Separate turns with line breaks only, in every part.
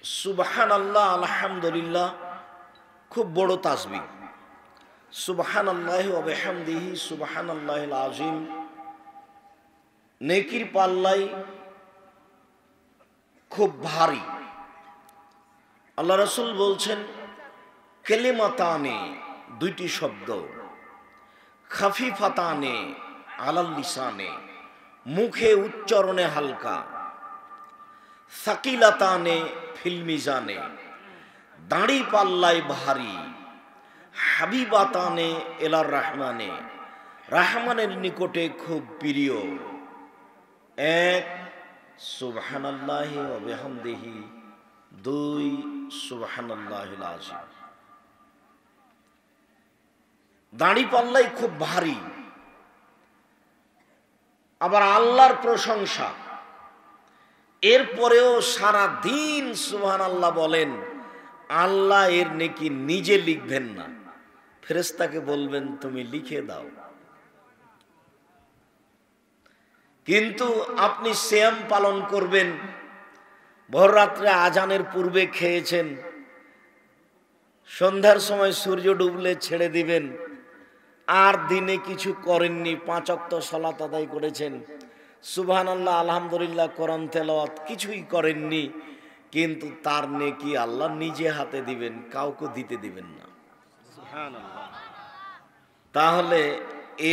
সুবহানাল্লাহ আলহামদুলিল্লাহ খুব বড় তাসবিহ। সুবহানাল্লাহি ওয়া বিহামদিহি সুবহানাল্লাহিল আযীম। নেকির পাল্লাই খুব ভারী। আল্লাহ রাসূল বলছেন কালিমাতানে, দুইটি শব্দ, খাফিফাতানে আলাল লিসানে, মুখে উচ্চারণে হালকা, সাকিলাতানে ফিল মিজানে, দাড়ি পাল্লাই ভারী, হাবিবাতানে এলার রহমানে, রহমানের নিকটে খুব প্রিয়। এক, সুবহানাল্লাহি ওয়া বিহামদিহি। দুই, সুবহানাল্লাহিল আযীম। দাড়ি পাল্লাই খুব ভারী, আবার আল্লাহর প্রশংসা। এরপরেও সারা দিন সুবহানাল্লাহ বলেন, আল্লাহ এর নেকি নিজে লিখবেন না, ফেরেশতাকে বলবেন তুমি লিখে দাও। কিন্তু আপনি সিয়াম পালন করবেন, ভোর রাত্রে আজানের পূর্বে খেয়েছেন, সন্ধ্যার সময় সূর্য ডুবলে ছেড়ে দিবেন, আর দিনে কিছু করেননি, 5 ওয়াক্ত সালাত আদায় করেছেন, সুবহানাল্লাহ আলহামদুলিল্লাহ কোরআন তেলাওয়াত কিছুই করেননি, কিন্তু তার নেকি আল্লাহ নিজে হাতে দিবেন, কাউকে দিতে দিবেন না। সুবহানাল্লাহ। তাহলে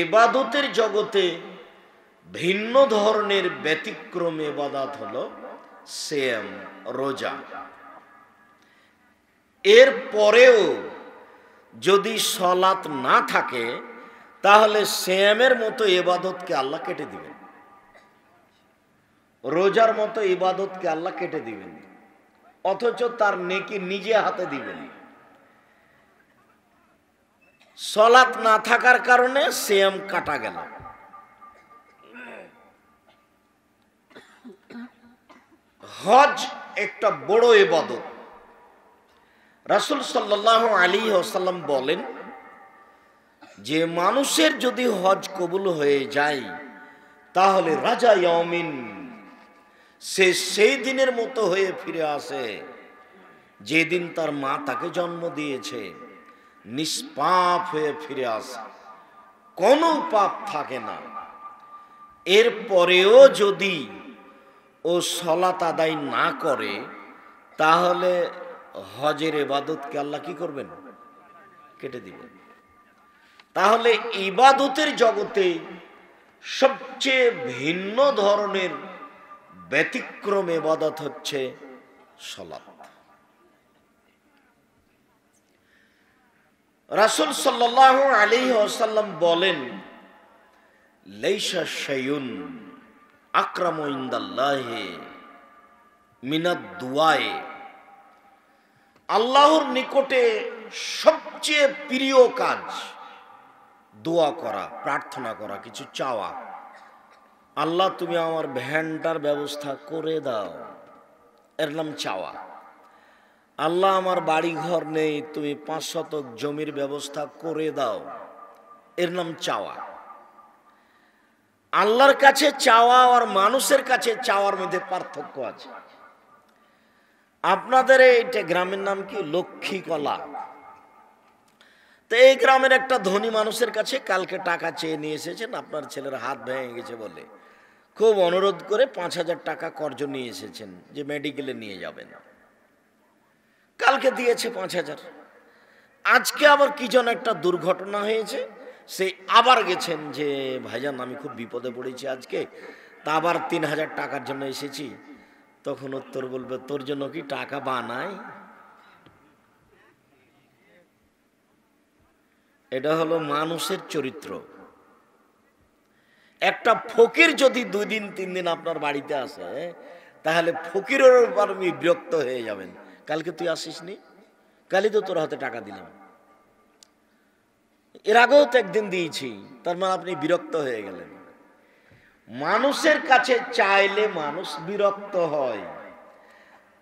ইবাদতের জগতে ভিন্ন ধরনের ব্যতিক্রম ইবাদত হলো সিয়াম, রোজা। এর পরেও যদি সালাত না থাকে তাহলে সিয়ামের মতো ইবাদতকে আল্লাহ কেটে দিবেন, রোজার মতো ইবাদতকে আল্লাহ কেটে দিবেন, অথচ তার নেকি নিজে হাতে দিবেন। সালাত না থাকার কারণে সিয়াম কাটা গেল। হজ একটা বড় ইবাদত। রাসূল সাল্লাল্লাহু আলাইহি ওয়াসাল্লাম বলেন যে মানুষের যদি হজ কবুল হয়ে যায় তাহলে রাজা ইয়াউমিন, সে সেই দিনের মতো হয়ে ফিরে আসে যেদিন তার মা তাকে জন্ম দিয়েছে, নিষ্পাপ হয়ে ফিরে আসে, কোনো পাপ থাকে না। এরপরেও যদি ও সালাত আদায় না করে তাহলে হজের ইবাদতকে আল্লাহ কি করবেন? কেটে দিবেন। তাহলে ইবাদতের জগতে সবচেয়ে ভিন্ন ধরনের ব্যতিক্রম ইবাদত হচ্ছে সালাত। রাসূল সাল্লাল্লাহু আলাইহি ওয়াসাল্লাম বলেন, লাইসা শাইউন আকরামু ইনদাল্লাহি মিনাদ দুআয়ে, আল্লাহর নিকটে সবচেয়ে প্রিয় কাজ দোয়া করা, প্রার্থনা করা, কিছু চাওয়া। আল্লাহ তুমি আমার ভ্যানটার ব্যবস্থা করে দাও, এর নাম চাওয়া। আল্লাহ আমার বাড়ি ঘর নেই, তুমি 5 শতক জমির ব্যবস্থা করে দাও, এর নাম চাওয়া। আল্লাহর কাছে চাওয়া আর মানুষের কাছে চাওয়ার মধ্যে পার্থক্য আছে। আপনাদের এইটা গ্রামের নাম কি? লক্ষ্মীকলা। তো এই গ্রামের একটা ধনী মানুষের কাছে কালকে টাকা চেয়ে নিয়ে এসেছেন, আপনার ছেলের হাত ভেঙে গেছে বলে খুব অনুরোধ করে 5,000 টাকা কর্জ নিয়ে এসেছেন যে মেডিকেলে নিয়ে যাবেন। কালকে দিয়েছে 5,000। আজকে আবার কি যেন একটা দুর্ঘটনা হয়েছে, সে আবার গেছেন যে ভাইজান আমি খুব বিপদে পড়েছি আজকে, তা আবার 3,000 টাকার জন্য এসেছি। তখন উত্তর বলবে, তোর জন্য কি টাকা বানাই? এটা হলো মানুষের চরিত্র। একটা ফকির যদি 2 দিন 3 দিন আপনার বাড়িতে আসে তাহলে ফকিরের উপর আপনি বিরক্ত হয়ে যাবেন। কালকে তুই আসিসনি, কালই তো তোর হাতে টাকা দিলাম, এর আগেও তো একদিন দিয়েছি, তার মানে আপনি বিরক্ত হয়ে গেলেন। মানুষের কাছে চাইলে মানুষ বিরক্ত হয়,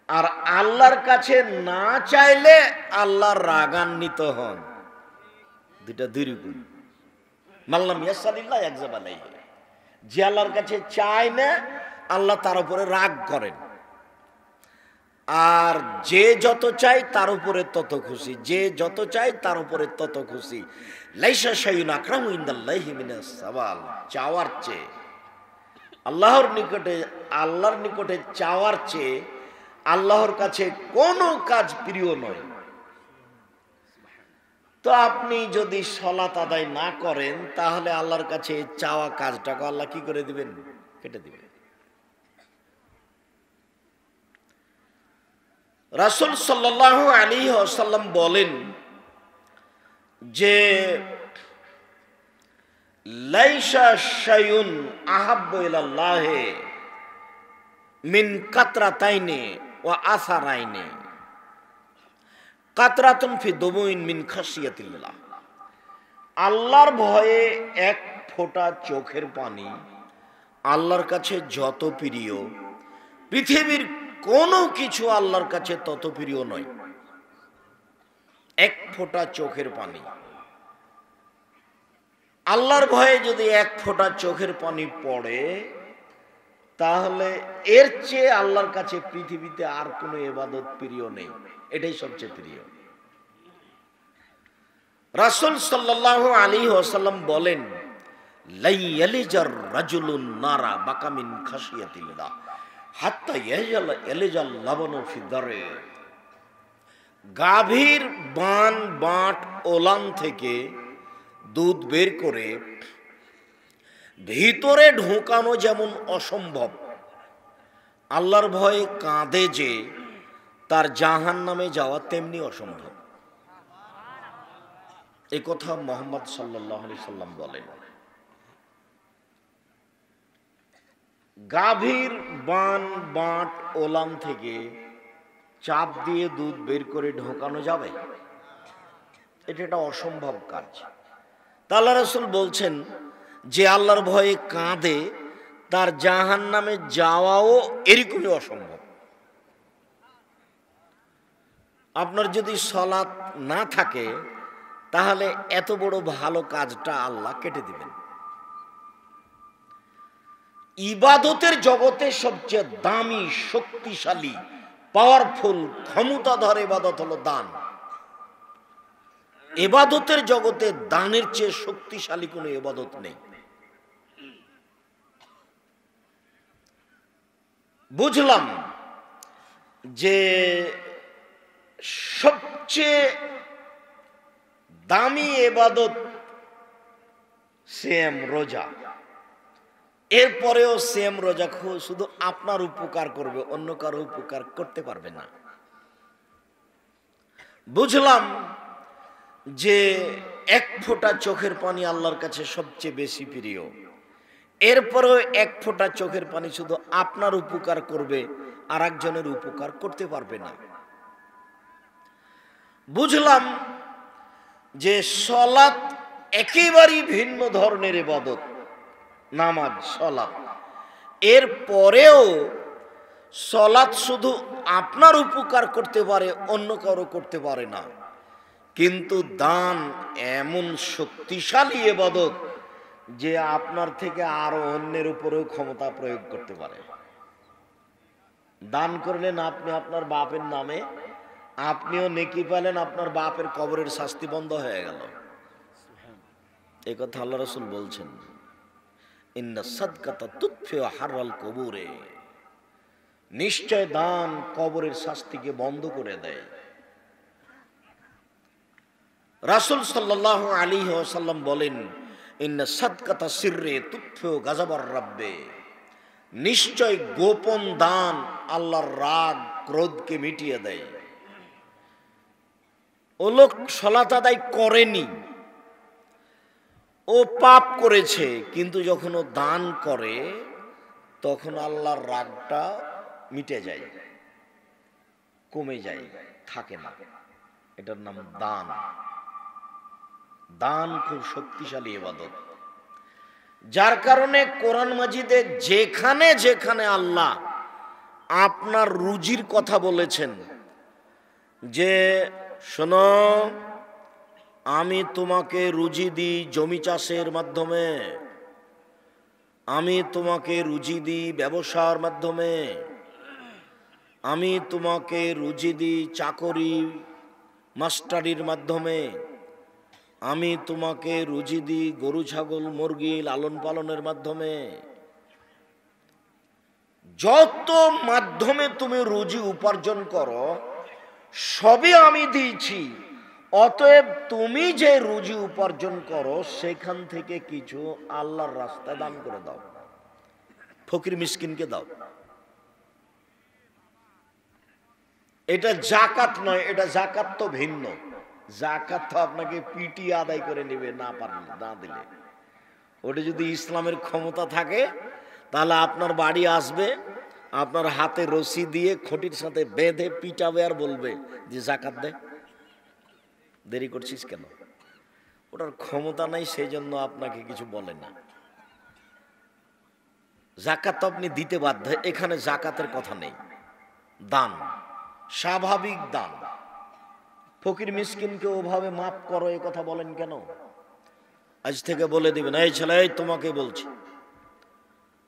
আর আল্লাহর কাছে না চাইলে আল্লাহ রাগান্বিত হন। দুইটা দুই রকম। মাল্লাম ইয়াসালিল্লাহ ইয়াগযাব আলাইহি, যে আল্লাহর কাছে চায় না আল্লাহ তার উপরে রাগ করেন। আর যে যত চায় তার উপরে তত খুশি, যে যত চায় তার উপরে তত খুশি। লাইসা শাইউন আকরামু ইনদাল্লাহি মিনাস সাওয়াল, চাওয়ার চেয়ে আল্লাহর নিকটে চাওয়ার চেয়ে আল্লাহর কাছে কোনো কাজ প্রিয় নয়। তো আপনি যদি সালাত আদায় না করেন তাহলে আল্লাহর কাছে চাওয়া কাজটাকে আল্লাহ কি করে দিবেন? কেটে দিবেন। রাসূল সাল্লাল্লাহু আলাইহি ওয়াসাল্লাম বলেন যে লাইসা শাইউন আহাব্বু ইলাল্লাহি মিন কাতরাতাইনি ওয়া আসারাইনি, কাতরাতুন ফি দুমুইন মিন খাশিয়াতিল্লাহ। আল্লাহর ভয়ে এক ফোঁটা চোখের পানি আল্লাহর কাছে যত প্রিয়, পৃথিবীর কোনো কিছু আল্লাহর কাছে তত প্রিয় নয়। এক ফোঁটা চোখের পানি, আল্লাহর ভয়ে যদি এক ফোঁটা চোখের পানি পড়ে তাহলে এর চেয়ে আল্লাহর কাছে পৃথিবীতে আর কোনো ইবাদত প্রিয় নেই, এটাই সবচেয়ে প্রিয়। রাসূল সাল্লাল্লাহু আলাইহি ওয়াসাল্লাম বলেন লা ইয়ালিজার রাজুলুন নারা বাকা মিন খাশিয়াতিল্লাহ হাত্তা ইয়ালিজাল লাবানু ফি দারে। গাভীর বাট ওলান থেকে দুধ বের করে ভিতরে ঢোকানো যেমন অসম্ভব, আল্লাহর ভয়ে কাঁদে যে তার জাহান্নামে যাওয়া তেমনি অসম্ভব। এই কথা মুহাম্মদ সাল্লাল্লাহু আলাইহি সাল্লাম বলেন। গাভীর বাট ওলান থেকে চাপ দিয়ে দুধ বের করে ঢোকানো যাবে? এটা একটা অসম্ভব কাজ। আল্লাহ রাসূল বলছেন যে আল্লাহর ভয়ে কাঁদে তার জাহান্নামে যাওয়াও এরকমই অসম্ভব। আপনার যদি সালাত না থাকে তাহলে এত বড় ভালো কাজটা আল্লাহ কেটে দিবেন। ইবাদতের জগতে সবচেয়ে দামি, শক্তিশালী, পাওয়ারফুল, ক্ষমতাধর ইবাদত হলো দান। ইবাদতের জগতে দানের চেয়ে শক্তিশালী কোনো ইবাদত নেই। বুঝলাম যে সবচেয়ে দামি ইবাদত সিয়াম, রোজা। এরপরেও সিয়াম রোজা শুধু আপনার উপকার করবে, অন্য কারো উপকার করতে পারবে না। বুঝলাম যে এক ফোঁটা চোখের পানি আল্লাহর কাছে সবচেয়ে বেশি প্রিয়। এরপরেও এক ফোঁটা চোখের পানি শুধু আপনার উপকার করবে, আর একজনের উপকার করতে পারবে না। বুঝলাম যে সালাত একেবারেই ভিন্ন ধরনের ইবাদত, নামাজ, সালাত। এরপরেও সালাত শুধু আপনার উপকার করতে পারে, অন্য কারো করতে পারে না। কিন্তু দান এমন শক্তিশালী ইবাদত যে আপনার থেকে আরো অন্যের উপরেও ক্ষমতা প্রয়োগ করতে পারে। দান করলেন আপনি আপনার বাপের নামে, আপনিও নেকি পেলেন, আপনার বাপের কবরের শাস্তি বন্ধ হয়ে গেল। এই কথা আল্লাহ রাসূল বলছেন, ইন্না সাদকাতা তুতফিউ হাররাল কবুরে। নিশ্চয় দান কবরের শাস্তিকে বন্ধ করে দেয়। রাসূল সাল্লাল্লাহু আলাইহি ওয়াসাল্লাম বলেন, ইন্না সাদকাতা সিররে তুতফিউ গাযাবার রাব্বে। নিশ্চয় গোপন দান আল্লাহর রাগ, ক্রোধকে মিটিয়ে দেয়। ও লোক সালাত আদায় করেনি, ও পাপ করেছে, কিন্তু যখন ও দান করে তখন আল্লাহর রাগটা মিটে যায়, কমে যায়, থাকে না। এটার নাম দান। দান খুব শক্তিশালী ইবাদত, যার কারণে কোরআন মাজিদে যেখানে যেখানে আল্লাহ আপনার রুজির কথা বলেছেন, যে শোনো আমি তোমাকে রুজি দিই জমি চাষের মাধ্যমে, আমি তোমাকে রুজি দিই ব্যবসার মাধ্যমে, আমি তোমাকে রুজি দিই চাকরি মাস্টারির মাধ্যমে, আমি তোমাকে রুজি দিই গরু ছাগল মুরগি লালন পালনের মাধ্যমে। যত মাধ্যমে তুমি রুজি উপার্জন করো সবই আমি দিয়েছি। অতএব তুমি যে রুজি উপার্জন করো সেখান থেকে কিছু আল্লাহর রাস্তায় দান করে দাও, ফকির মিসকিনকে দাও। এটা জাকাত নয়, এটা জাকাত তো ভিন্ন। জাকাত তো আপনাকে পিটিয়ে আদায় করে নেবে না পারলে, না দিলে। ওটা যদি ইসলামের ক্ষমতা থাকে তাহলে আপনার বাড়ি আসবে, আপনার হাতে রশি দিয়ে খুঁটির সাথে বেঁধে পিটাবে আর বলবে যে জাকাত দে। দেরি করছিস কেন? ওটার ক্ষমতা নাই, সেই জন্য আপনাকে কিছু বলে না। জাকাত তো আপনি দিতে বাধ্য। এখানে জাকাতের কথা নেই, দান, স্বাভাবিক দান। ফকির মিসকিনকে ওভাবে মাফ করো এ কথা বলেন কেন? আজ থেকে বলে দিবেন, এই ছেলে এই তোমাকে বলছি,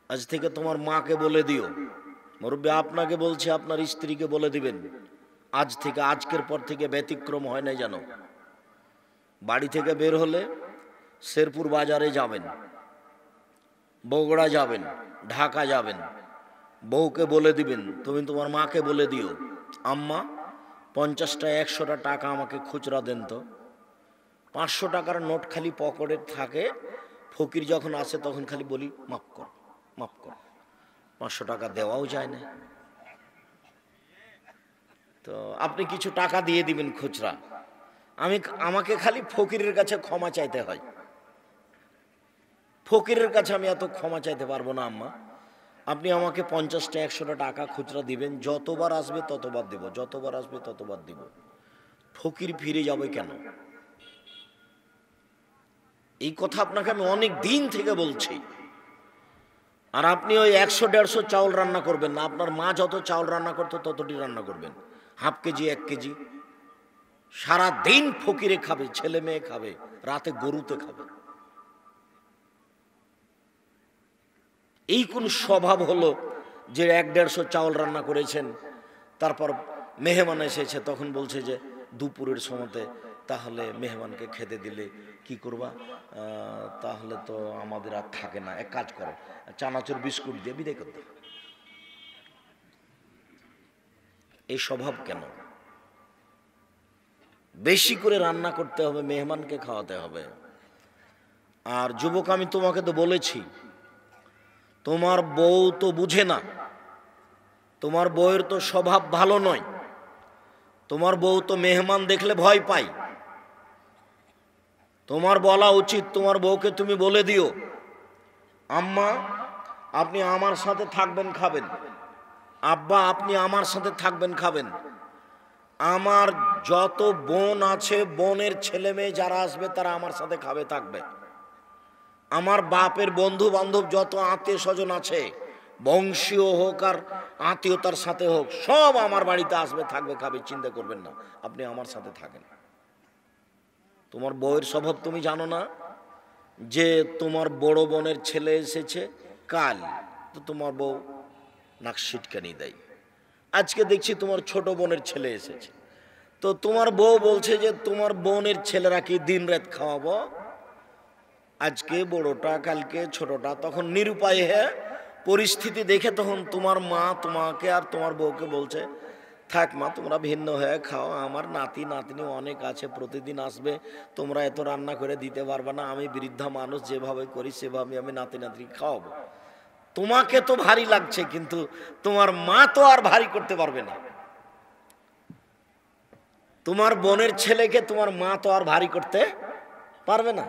আজ থেকে তোমার মাকে বলে দিও। মুরব্বী আপনাকে বলছি, আপনার স্ত্রীকে বলে দিবেন আজ থেকে, আজকের পর থেকে ব্যতিক্রম হয় না যেন। বাড়ি থেকে বের হলে শেরপুর বাজারে যাবেন, বগুড়া যাবেন, ঢাকা যাবেন, বউকে বলে দিবেন, তুমি তোমার মাকে বলে দিও, আম্মা 50টা 100টা টাকা আমাকে খুচরা দেন তো। 500 টাকার নোট খালি পকেটে থাকে, ফকির যখন আসে তখন খালি বলি মাফ কর, মাফ কর। 500 টাকা দেওয়াও যায় না। তো আপনি কিছু টাকা দিয়ে দিবেন খুচরা। আমাকে খালি ফকিরের কাছে ক্ষমা চাইতে হয়। ফকিরের কাছে আমি এত ক্ষমা চাইতে পারবো না আম্মা, আপনি আমাকে 50টা 100টা টাকা খুচরা দিবেন, যতবার আসবে ততবার দেব, যতবার আসবে ততবার দিব। ফকির ফিরে যাবে কেন? এই কথা আপনাকে আমি অনেক দিন থেকে বলছি। আর আপনি ওই 100-150 চাউল রান্না করবেন না, আপনার মা যত চাউল রান্না করতো ততটি রান্না করবেন, হাফ কেজি 1 কেজি। সারা দিন ফকিরে খাবে, ছেলে মেয়ে খাবে, রাতে গরুতে খাবে। এই কোন স্বভাব হলো যে 1-150 চাউল রান্না করেছেন, তারপর মেহমান এসেছে, তখন বলছে যে দুপুরের সময়তে তাহলে মেহমানকে খেতে দিলে কি করবা, তাহলে তো আমাদের আর থাকে না, এক কাজ করো চানাচুর বিস্কুট দিয়ে বিদায় করতে। এই স্বভাব কেন? বেশি করে রান্না করতে হবে, মেহমানকে খাওয়াতে হবে। আর যুবক, আমি তোমাকে তো বলেছি, তোমার বউ তো বুঝে না, তোমার বউয়ের তো স্বভাব ভালো নয়, তোমার বউ তো মেহমান দেখলে ভয় পায়। তোমার বলা উচিত, তোমার বউকে তুমি বলে দিও, আম্মা আপনি আমার সাথে থাকবেন খাবেন, আব্বা আপনি আমার সাথে থাকবেন খাবেন। আমার যত বোন আছে, বোনের ছেলে মেয়ে যারা আসবে তারা আমার সাথে খাবে থাকবে। আমার বাপের বন্ধু বান্ধব যত আত্মীয় স্বজন আছে, বংশীয় হোক আর আত্মীয়তার সাথে হোক, সব আমার বাড়িতে আসবে থাকবে খাবে, চিন্তা করবেন না, আপনি আমার সাথে থাকেন। তোমার বউয়ের স্বভাব তুমি জানো না, যে তোমার বড় বোনের ছেলে এসেছে কাল, তো তোমার বউ নাক সিটকানি দেয়। আজকে দেখছি তোমার ছোট বোনের ছেলে এসেছে, তো তোমার বউ বলছে যে তোমার বোনের ছেলেরা কি দিন রাত খাওয়াবো, আজকে বড়টা কালকে ছোটটা। তখন নিরুপায় হয়ে পরিস্থিতি দেখে তখন তোমার মা তোমাকে আর তোমার বউকে বলছে, থাক মা তোমরা ভিন্ন হয়ে খাও, আমার নাতি নাতনি অনেক আছে, প্রতিদিন আসবে, তোমরা এত রান্না করে দিতে পারবে না, আমি বৃদ্ধা মানুষ, যেভাবে করি সেভাবে আমি নাতি নাতনি খাওয়াবো। তোমাকে তো ভারী লাগছে, কিন্তু তোমার মা তো আর ভারী করতে পারবে না। তোমার বোনের ছেলেকে তোমার মা তো আর ভারী করতে পারবে না,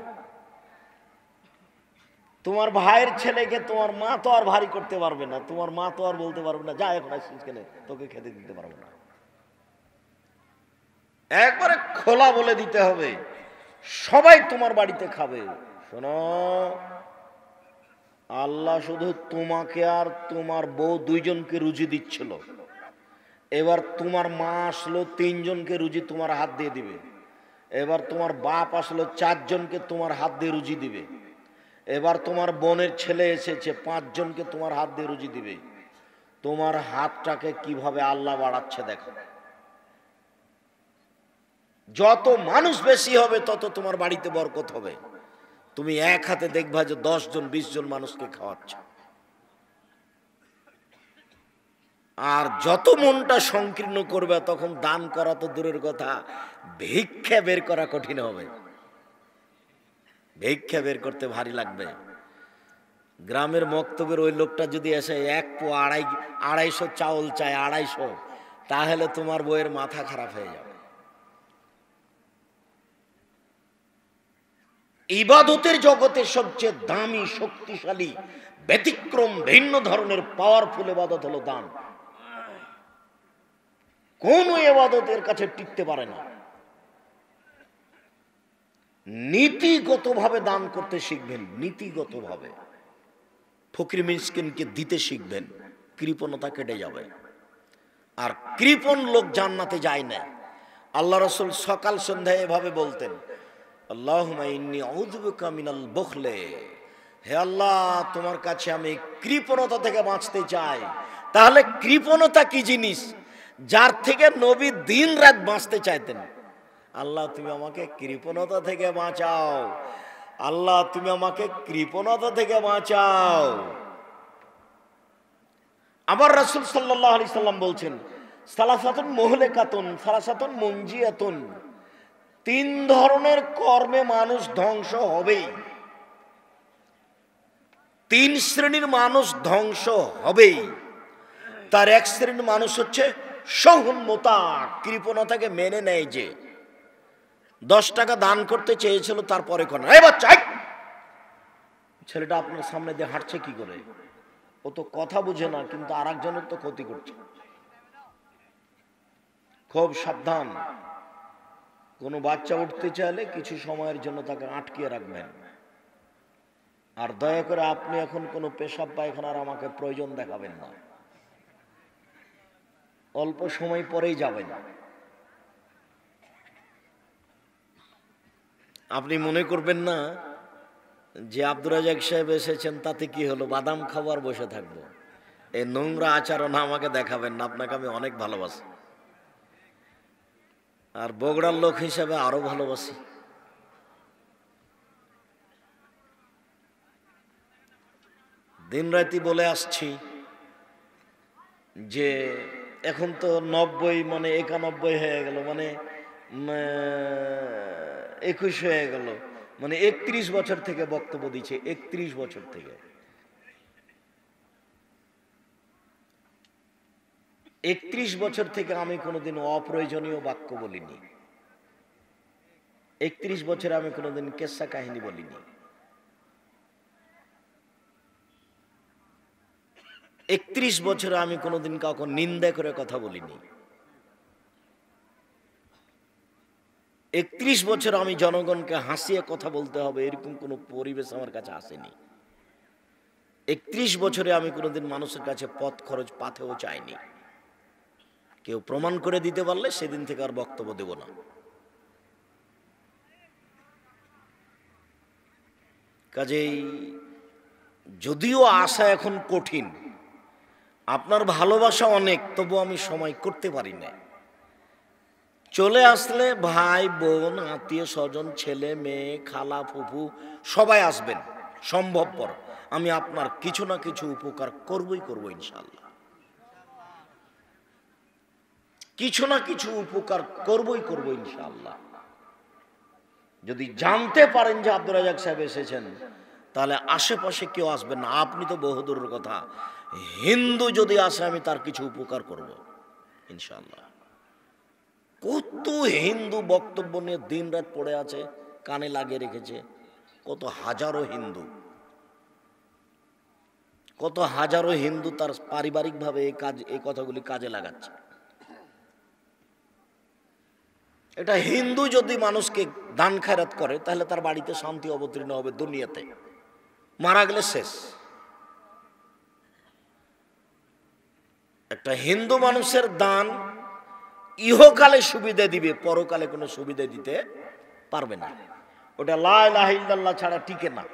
তোমার ভাইয়ের ছেলেকে তোমার মা তো আর ভারী করতে পারবে না, তোমার মা তো আর বলতে পারবে না যা এখন আসছিস কেন, তোকে খেতে দিতে পারবো না। একবারে খোলা বলে দিতে হবে, সবাই তোমার বাড়িতে খাবে। শোনো, আল্লাহ শুধু তোমাকে আর তোমার বউ দুইজনকে রুজি দিচ্ছিল, এবার তোমার মা আসলো 3 জনকে রুজি তোমার হাত দিয়ে দিবে, এবার তোমার বাপ আসলো 4 জনকে তোমার হাত দিয়ে রুজি দিবে, এবার তোমার বোনের ছেলে এসেছে 5 জনকে তোমার হাত দিয়ে রুজি দিবে। তোমার হাতটাকে কিভাবে আল্লাহ বাড়াচ্ছে দেখো। যত মানুষ বেশি হবে তত তোমার বাড়িতে বরকত হবে। তুমি এক হাতে দেখবা যে 10 জন 20 জন মানুষকে খাওয়াচ্ছ। আর যত মনটা সংকীর্ণ করবে তখন দান করা তো দূরের কথা, ভিক্ষা বের করা কঠিন হবে। ভিক্ষা বের করতে ভারী লাগবে। গ্রামের মক্তবের ওই লোকটা যদি এসে 1 পো 250 চাউল চায়, 250, তাহলে তোমার বইয়ের মাথা খারাপ হয়ে যাবে। ইবাদতের জগতে সবচেয়ে দামি, শক্তিশালী, ব্যতিক্রম, ভিন্ন ধরনের পাওয়ারফুল ইবাদত হলো দান। কোন ইবাদতের কাছে টিকতে পারে না। নীতিগতভাবে দান করতে শিখবেন, নীতিগতভাবে ফকির মিসকিনকে দিতে শিখবেন, কৃপণতা কেটে যাবে। আর কৃপণ লোক জান্নাতে যায় না। আল্লাহ রাসূল সকাল সন্ধ্যায় এভাবে বলতেন, আল্লাহুম্মা ইন্নী আউযু বিকা মিনাল বুখলে, হে আল্লাহ তোমার কাছে আমি কৃপণতা থেকে বাঁচতে চাই। তাহলে কৃপণতা কি জিনিস? যার থেকে নবী দিন রাত বাঁচতে চাইতেন। আল্লাহ তুমি আমাকে কৃপণতা থেকে বাঁচাও, আল্লাহ তুমি আমাকে কৃপণতা থেকে বাঁচাও। আবার রাসূল সাল্লাল্লাহু আলাইহি সাল্লাম বলছেন, সালাসাতুন মুহলিকাতুন সালাসাতুন মুনজিয়াতুন, 3 ধরনের কর্মে মানুষ ধ্বংস হবেই। 3 শ্রেণীর মানুষ ধ্বংস হবেই। তার এক শ্রেণীর মানুষ হচ্ছে সহনমতা, কৃপণতাকে মেনে নেয়। যে 10 টাকা দান করতে চেয়েছিল, তারপরে কোন এই বাচ্চা, ছেলেটা আপনার সামনে দিয়ে হাঁটছে কি করে? ও তো কথা বুঝে না, কিন্তু আরেকজনের তো ক্ষতি করছে। খুব সাবধান। কোনো বাচ্চা উঠতে চাইলে কিছু সময়ের জন্য তাকে আটকিয়ে রাখবেন। আর দয়া করে আপনি এখন কোনো পেশাব পায়খানার আমাকে প্রয়োজন দেখাবেন না, অল্প সময় পরেই যাবেন। আপনি মনে করবেন না যে আব্দুর রাজাক সাহেব এসেছেন তাতে কি হলো, বাদাম খাবার বসে থাকবো। এই নোংরা আচরণ আমাকে দেখাবেন না, আপনাকে আমি অনেক ভালোবাসি। আর বগুড়ার লোক হিসাবে আরো ভালোবাসি। দিনরাতি বলে আসছি যে এখন তো 90 মানে 91 হয়ে গেল, মানে 21 হয়ে গেল, মানে 31 বছর থেকে বক্তব্য দিচ্ছে। 31 বছর থেকে, 31 বছর থেকে আমি কোনোদিন অপ্রয়োজনীয় বাক্য বলিনি। 31 বছরে আমি কোনোদিন কেসা কাহিনী বলিনি। 31 বছরে আমি কোনোদিন কাউকে নিন্দা করে কথা বলিনি। 31 বছর আমি জনগণকে হাসিয়ে কথা বলতে হবে এরকম কোনো পরিবেশ আমার কাছে আসেনি। 31 বছরে আমি কোনোদিন মানুষের কাছে পথ খরচ পাথেও চাইনি। কেউ প্রমাণ করে দিতে পারলে সেদিন থেকে আর বক্তব্য দেব না। কাজেই যদিও আশা এখন কঠিন, আপনার ভালোবাসা অনেক, তবু আমি সময় করতে পারি না। চলে আসলে ভাই বোন আত্মীয় স্বজন ছেলে মেয়ে খালা ফুফু সবাই আসবেন সম্ভবপর। আমি আপনার কিছু না কিছু উপকার করবই করব ইনশাআল্লাহ। কিছু না কিছু উপকার করবই করব ইনশাআল্লাহ। যদি জানতে পারেন যে আব্দুর রাজাক সাহেব এসেছেন, তাহলে আশেপাশে কেউ আসবেন না। আপনি তো বহুদূরের কথা, হিন্দু যদি আসে আমি তার কিছু উপকার করব ইনশাআল্লাহ। কত হিন্দু বক্তব্য নিয়ে দিন রাত পড়ে আছে, কানে লাগিয়ে রেখেছে। কত হাজারো হিন্দু, কত হাজারো হিন্দু তার পারিবারিকভাবে এই কথাগুলি কাজে লাগাচ্ছে। এটা হিন্দু যদি মানুষকে দান খায়রাত করে, তাহলে তার বাড়িতে শান্তি অবতীর্ণ হবে দুনিয়াতে, মারা গেলে শেষ। একটা হিন্দু মানুষের দান ইহকালে সুবিধা দিবে, পরকালে কোনো সুবিধা দিতে পারবে না। ওটা লা ইলাহা ইল্লাল্লাহ ছাড়া টিকে না।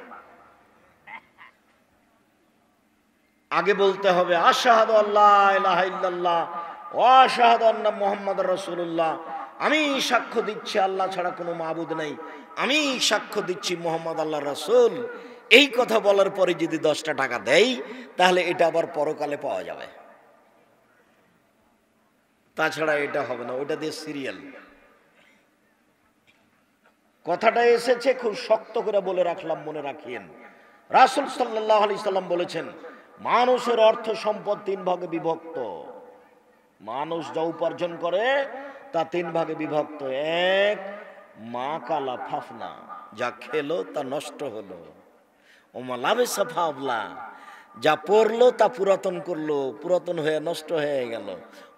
আগে বলতে হবে আশহাদু আল্লা ইলাহা ইল্লাল্লাহ ওয়া আশহাদু আন্না মুহাম্মাদুর রাসূলুল্লাহ, আমি সাক্ষ্য দিচ্ছি আল্লাহ ছাড়া কোনো মাবুদ নেই, আমি সাক্ষ্য দিচ্ছি মুহাম্মদ আল্লাহর রাসূল। এই কথা বলার পরে যদি 10টা টাকা দেয় তাহলে এটা আবার পরকালে পাওয়া যাবে, তাছাড়া এটা হবে না, ওটা দিয়ে সিরিয়াল। কথাটা এসেছে খুব শক্ত করে বলে রাখলাম, মনে রাখিয়েন। রাসূল সাল্লাল্লাহু আলাইহি সাল্লাম বলেছেন মানুষের অর্থ সম্পদ 3 ভাগে বিভক্ত। মানুষ যা উপার্জন করে তা 3 ভাগে বিভক্ত। 1 মা কালা ফাফনা, যা খেলো তা নষ্ট হলো। ও মা লাবেসা ফাবলা, যা পড়লো তা পুরাতন করলো, পুরাতন হয়ে নষ্ট হয়ে গেল।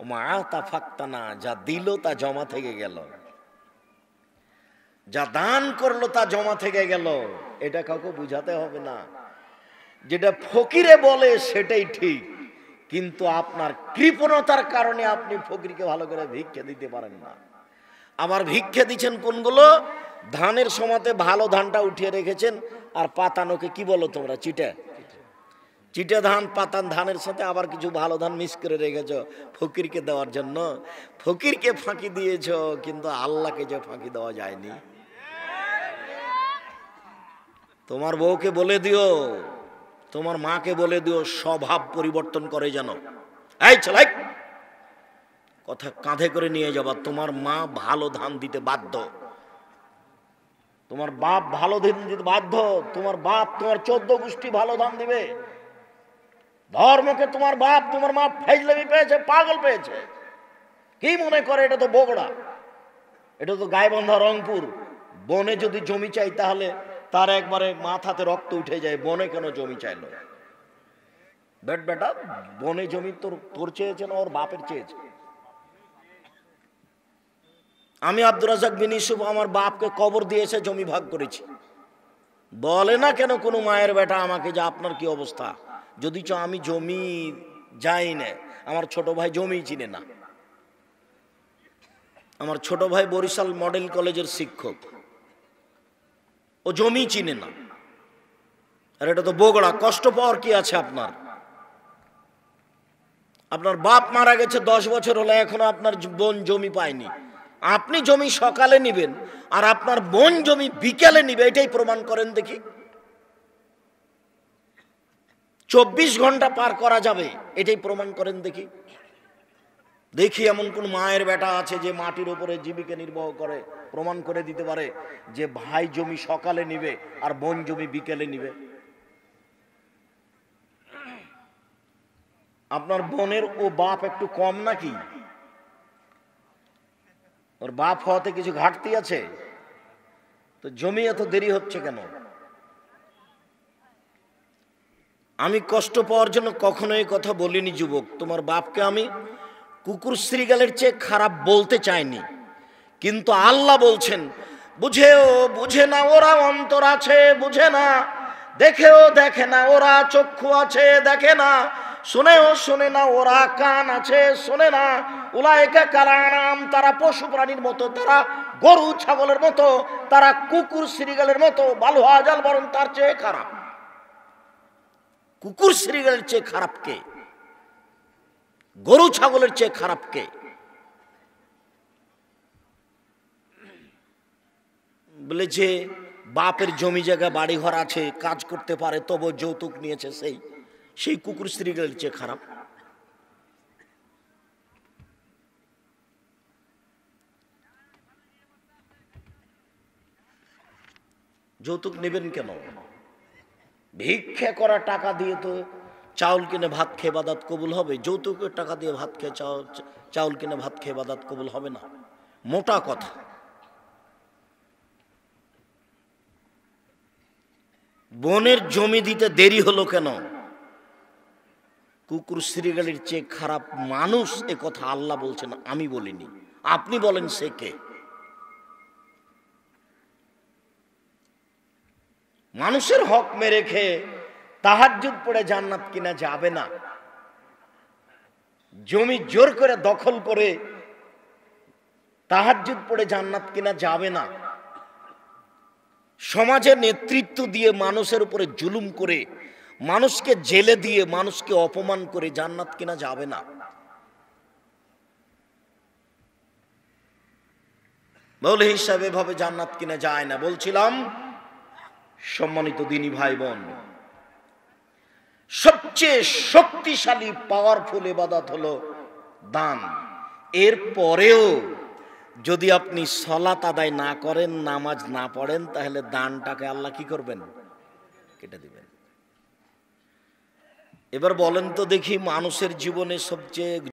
ও মা আতা ফাক্তানা, যা দিল তা জমা থেকে গেল, যা দান করলো তা জমা থেকে গেল। এটা কাউকে বুঝাতে হবে না, যেটা ফকিরে বলে সেটাই ঠিক, কিন্তু আপনার কৃপণতার কারণে আপনি ফকিরকে ভালো করে ভিক্ষা দিতে পারেন না। আবার ভিক্ষা দিচ্ছেন কোনগুলো? ধানের সমাতে ভালো ধানটা উঠিয়ে রেখেছেন, আর পাতানোকে কি বলো তোমরা? চিটা। চিটা ধান পাতান ধানের সাথে আবার কিছু ভালো ধান মিক্স করে রেখেছ ফকিরকে দেওয়ার জন্য। ফকিরকে ফাঁকি দিয়েছ, কিন্তু আল্লাহকে যে ফাঁকি দেওয়া যায়নি। তোমার বউকে বলে দিও, তোমার মাকে বলে দিও স্বভাব পরিবর্তন করে যেন। এই ছেলে, কথা কাঁধে করে নিয়ে যাবা। তোমার মা ভালো ধান দিতে বাধ্য, তোমার বাপ ভালো ধান দিতে বাধ্য। তোমার বাপ তোমার 14 গোষ্ঠী ভালো ধান দিবে। ধর্মকে তোমার বাপ তোমার মা ফাইজলামি পেয়েছে, পাগল পেয়েছে। কি মনে করে এটা তো বগুড়া, এটা তো গাইবান্ধা, রংপুর। বনে যদি জমি চাই তাহলে তার একবারে মাথাতে রক্ত উঠে যায়। বনে কেন জমি চাইলো? বেটা, বনে জমি তোর চেয়েছে না ওর বাপের চেয়েছে? আমি আব্দুর রাজ্জাক বিন ইউসুফ আমার বাপকে কবর দিয়েছে, জমি ভাগ করেছি। বলে না কেন কোনো মায়ের বেটা আমাকে যে আপনার কি অবস্থা? যদি আমি জমি যাই না, আমার ছোট ভাই জমি চিনে না। আমার ছোট ভাই বরিশাল মডেল কলেজের শিক্ষক, ও জমি চিনে না। আর এটা তো বগুড়া, কষ্ট পাওয়ার কি আছে আপনার? আপনার বাপ মারা গেছে 10 বছর হলো, এখনো আপনার বোন জমি পায়নি। আপনি জমি সকালে নিবেন আর আপনার বোন জমি বিকেলে নিবে, এটাই প্রমাণ করেন দেখি। 24 ঘন্টা পার করা যাবে, এটাই প্রমাণ করেন দেখি। দেখি এমন কোন মায়ের বেটা আছে যে মাটির উপরে জীবিকা নির্বাহ করে, প্রমাণ করে দিতে পারে যে ভাই জমি সকালে নিবে আর বোন জমি বিকেলে নিবে। আপনার বোনের ও বাপ একটু কম নাকি? ওর বাপ হওয়াতে কিছু ঘাটতি আছে? তো জমি এত দেরি হচ্ছে কেন? আমি কষ্ট পাওয়ার জন্য কখনো এই কথা বলিনি যুবক। তোমার বাপকে আমি কুকুর শ্রীগালের চেয়ে খারাপ বলতে চাইনি, কিন্তু আল্লাহ বলছেন বুঝেও বুঝে না ওরা অন্তর আছে, বুঝে না। দেখেও দেখে না ওরা চক্ষু আছে, দেখে না। শুনেও শুনে না ওরা কান আছে, শোনে না। উলাইকা কালানাম, তারা পশু প্রাণীর মতো, তারা গরু ছাগলের মতো, তারা কুকুর শ্রীগালের মতো। ভালো আজাল বরং তার চেয়ে খারাপ। কুকুর শ্রীগালের চেয়ে খারাপ কে? গরু ছাগলের চেয়ে খারাপ কে? বলে যে বাপের জমি জায়গা বাড়ি ঘর আছে, কাজ করতে পারে, তবু যৌতুক নিয়েছে, সেই কুকুর শ্রীগালের চেয়ে খারাপ। যৌতুক নেবেন কেন? ভিক্ষা করা টাকা দিয়ে তো চাউল কিনে ভাত খেয়ে বাদাত কবুল হবে? যৌতুকের টাকা দিয়ে ভাত খেয়ে চাউল কিনে ভাত খেয়ে বাদাত কবুল হবে না। মোটা কথা। বোনের জমি দিতে দেরি হলো কেন? কুকুর শ্রীগালির চেয়ে খারাপ মানুষ, এ কথা আল্লাহ বলছেন, আমি বলিনি। আপনি বলেন সে কে? মানুষের হক মেরে খেয়ে তাহাজ্জুদ পড়ে জান্নাত কিনা যাবে না। জমি জোর করে দখল করে তাহাজ্জুদ পড়ে জান্নাত কিনা যাবে না। সমাজের নেতৃত্ব দিয়ে মানুষের উপরে জুলুম করে মানুষকে জেলে দিয়ে মানুষকে অপমান করে জান্নাত কিনা যাবে না। মৌল হিসাবে এভাবে জান্নাত কিনা যায় না। বলছিলাম সম্মানিত দিনী ভাই বোন, সবচেয়ে শক্তিশালী পাওয়ারফুল ইবাদত হলো দান। এর পরেও যদি আপনি সালাত আদায় না করেন, নামাজ না পড়েন, তাহলে দানটাকে আল্লাহ কি করবেন? কেটে দিবেন। এবার বলেন তো দেখি, মানুষের জীবনে সবচেয়ে